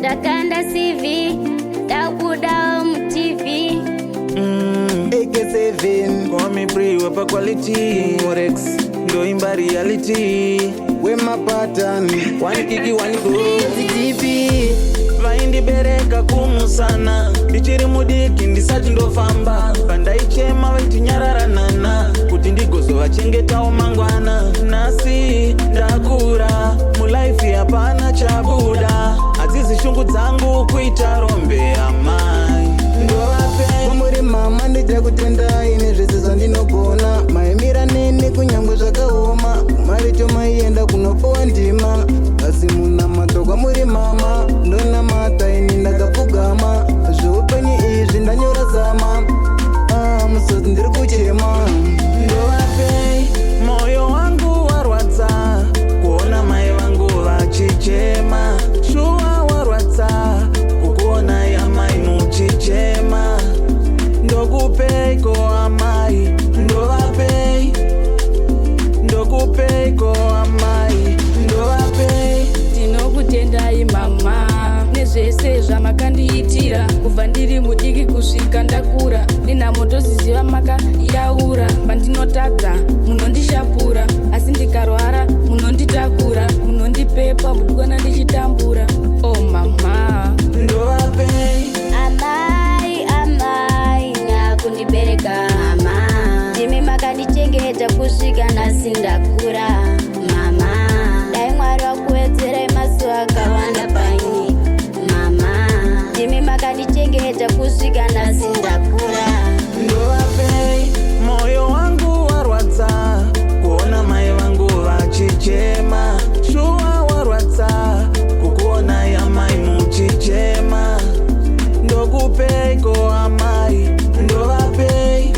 Dakanda CV, dakuda TV. AK7, call me free wepa quality. Morex, Ndo imba reality. we my pattern. One kiki one go. TTP, Vaindi bereka kumu sana. Ndichiri mudiki ndisati ndofamba. Pandaichema vaiti nyararanana. Kuti ndigozo vachengetawo mangwana. Nasi ndakura mulaifi hapana chabuda. Azizi shungu dzangu kuita rombe amai. Ndovape muri mama ndija kutenda ine zvese zvandinogona. Maimira nene kunyangwe zvakaoma. Mari chomaienda kunofowa ndima. Asi muna matokwa muri mama. Ndona mata ini ndakapfugama. Zveupenyu izvi ndanyora zama. Musodzi ndiri kuchema. Ndovape moyo wangu warwadza kuona mai vangu vachichema. Shuwa warwadza kukuona yamai muchichema. Ndokupeiko amai, ndovapei. Ndokupeiko amai, ndovapei. Tinokutendai mama nezvese zvamakandiitira kubva ndiri mudiki kusvika ndakura. Ndina motoziziva makayaura. Pandinotadza munondishapura, asi ndikarwara munonditakura. Munondipepa mudikwana ndichitambura. Oh mama, Ndovapei. Amai, nyakundibereka mama. Ndimi makandichengeta kusvika nhasi ndakura mama. Dai Mwari wakuwedzerai mazuva akawanda paini mama. Ndimi makandichengeta kusvika nhasi ndakura. Ndovapei moyo wangu warwadza kuona mai vangu vachichema. Shuwa warwadza kukuona yamai muchichema. Ndokupeiko amai, ndovapei.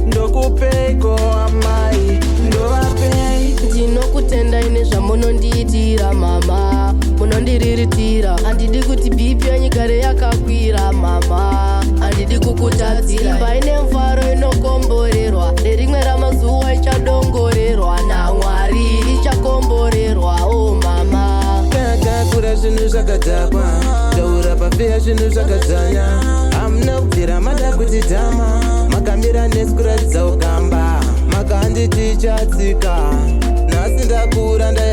Ndokupeiko amai, ndovapei. ndinokutendai nezvamunondiitira mama. Munondiriritira, handidi kuti bhipi yanyigare yakakwira mama. Handidi kukutadzira. Imba ine mfaro inokomborerwa. Nerimwe ramazuva ichadongorerwa naMwari, ichakomborerwa. Oh mama, Kakakura zvinhu zvakadhakwa. Taura pafeya zvinhu zvakadzanya. Hamuna kubvira mada kuti dhama. Makamira nesi kuratidza ukamba. Makanditi chatsika. Nhasi ndakura ndaya